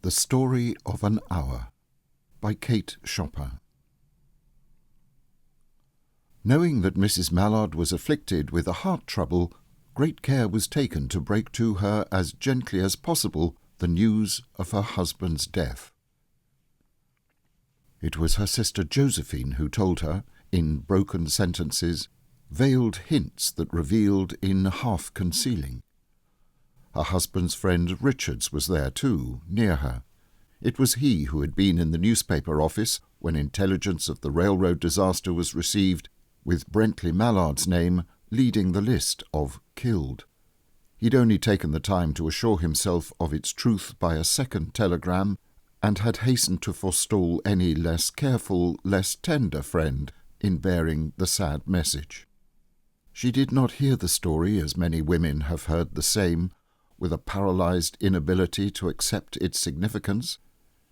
The Story of an Hour by Kate Chopin. Knowing that Mrs. Mallard was afflicted with a heart trouble, great care was taken to break to her as gently as possible the news of her husband's death. It was her sister Josephine who told her, in broken sentences, veiled hints that revealed in half-concealing. Her husband's friend Richards was there too, near her. It was he who had been in the newspaper office when intelligence of the railroad disaster was received, with Brently Mallard's name leading the list of killed. He'd only taken the time to assure himself of its truth by a second telegram, and had hastened to forestall any less careful, less tender friend in bearing the sad message. She did not hear the story, as many women have heard the same, with a paralyzed inability to accept its significance.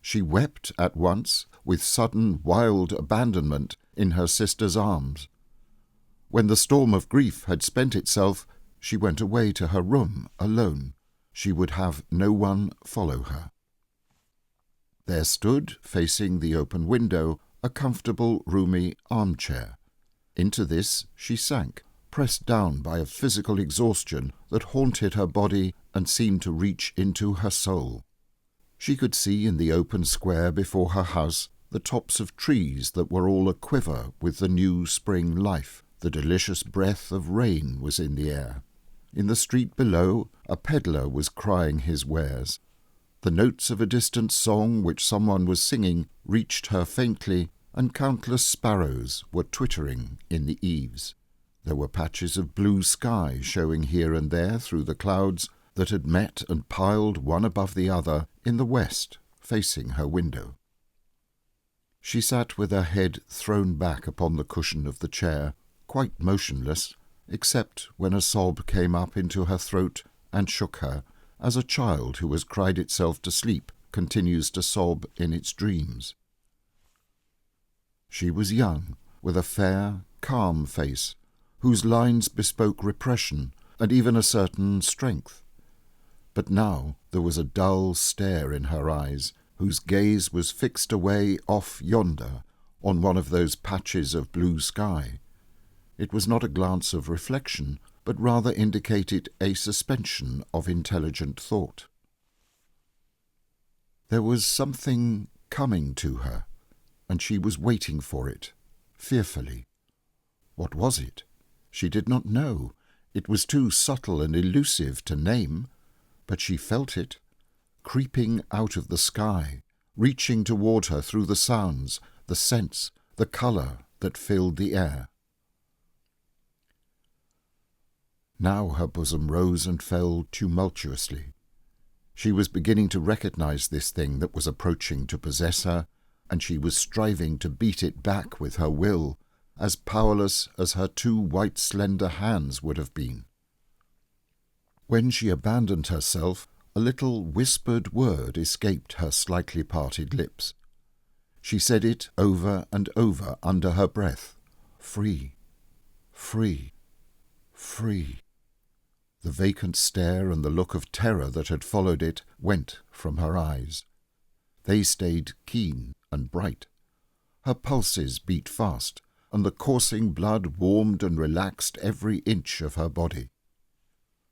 She wept at once, with sudden, wild abandonment, in her sister's arms. When the storm of grief had spent itself, she went away to her room alone. She would have no one follow her. There stood, facing the open window, a comfortable, roomy armchair. Into this she sank, pressed down by a physical exhaustion that haunted her body and seemed to reach into her soul. She could see in the open square before her house the tops of trees that were all a-quiver with the new spring life. The delicious breath of rain was in the air. In the street below, a peddler was crying his wares. The notes of a distant song which someone was singing reached her faintly, and countless sparrows were twittering in the eaves. There were patches of blue sky showing here and there through the clouds that had met and piled one above the other in the west, facing her window. She sat with her head thrown back upon the cushion of the chair, quite motionless, except when a sob came up into her throat and shook her, as a child who has cried itself to sleep continues to sob in its dreams. She was young, with a fair, calm face, whose lines bespoke repression and even a certain strength. But now there was a dull stare in her eyes, whose gaze was fixed away off yonder on one of those patches of blue sky. It was not a glance of reflection, but rather indicated a suspension of intelligent thought. There was something coming to her, and she was waiting for it, fearfully. What was it? She did not know. It was too subtle and elusive to name, but she felt it, creeping out of the sky, reaching toward her through the sounds, the scents, the colour that filled the air. Now her bosom rose and fell tumultuously. She was beginning to recognize this thing that was approaching to possess her, and she was striving to beat it back with her will, as powerless as her two white slender hands would have been. When she abandoned herself, a little whispered word escaped her slightly parted lips. She said it over and over under her breath. Free, free, free. The vacant stare and the look of terror that had followed it went from her eyes. They stayed keen and bright. Her pulses beat fast, and the coursing blood warmed and relaxed every inch of her body.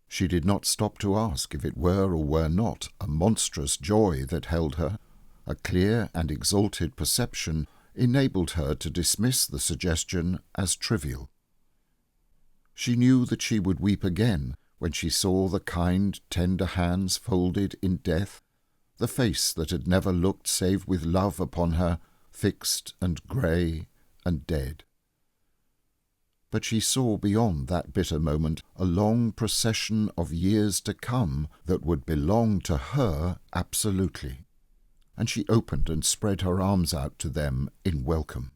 She did not stop to ask if it were or were not a monstrous joy that held her. A clear and exalted perception enabled her to dismiss the suggestion as trivial. She knew that she would weep again when she saw the kind, tender hands folded in death, the face that had never looked save with love upon her, fixed and grey and dead. But she saw beyond that bitter moment a long procession of years to come that would belong to her absolutely, and she opened and spread her arms out to them in welcome.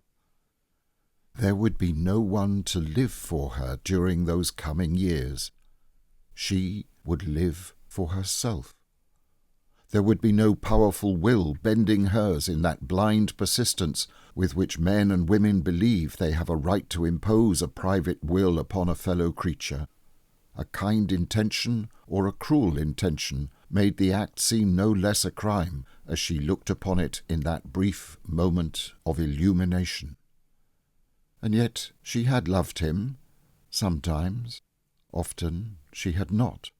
There would be no one to live for her during those coming years. She would live for herself. There would be no powerful will bending hers in that blind persistence with which men and women believe they have a right to impose a private will upon a fellow creature. A kind intention or a cruel intention made the act seem no less a crime as she looked upon it in that brief moment of illumination. And yet she had loved him, sometimes, often she had not.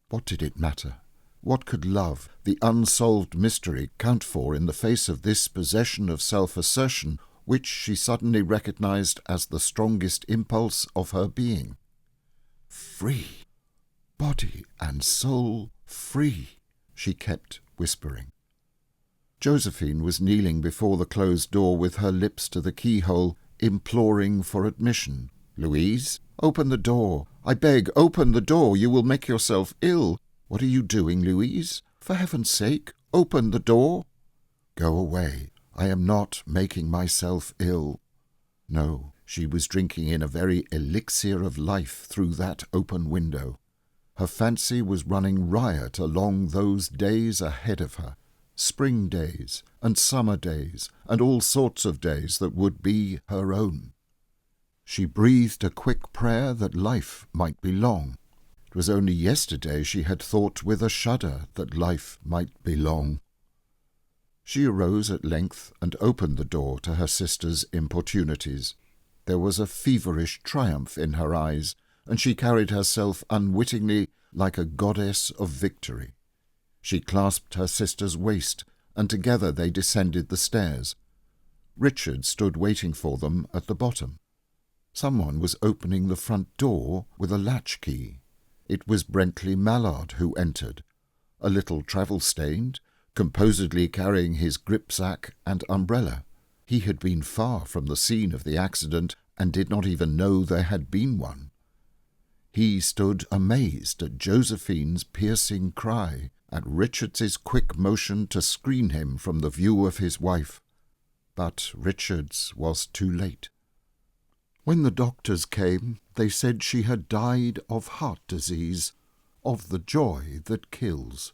What did it matter? What could love, the unsolved mystery, count for in the face of this possession of self-assertion which she suddenly recognized as the strongest impulse of her being? Free! Body and soul free, she kept whispering. Josephine was kneeling before the closed door with her lips to the keyhole, imploring for admission. "Louise, open the door. I beg, open the door. You will make yourself ill. What are you doing, Louise? For heaven's sake, open the door." "Go away. I am not making myself ill." No, she was drinking in a very elixir of life through that open window. Her fancy was running riot along those days ahead of her, spring days and summer days and all sorts of days that would be her own. She breathed a quick prayer that life might be long. It was only yesterday she had thought with a shudder that life might be long. She arose at length and opened the door to her sister's importunities. There was a feverish triumph in her eyes, and she carried herself unwittingly like a goddess of victory. She clasped her sister's waist, and together they descended the stairs. Richard stood waiting for them at the bottom. Someone was opening the front door with a latch-key. It was Brently Mallard who entered, a little travel-stained, composedly carrying his gripsack and umbrella. He had been far from the scene of the accident and did not even know there had been one. He stood amazed at Josephine's piercing cry, at Richard's quick motion to screen him from the view of his wife. But Richard's was too late. When the doctors came, they said she had died of heart disease, of the joy that kills.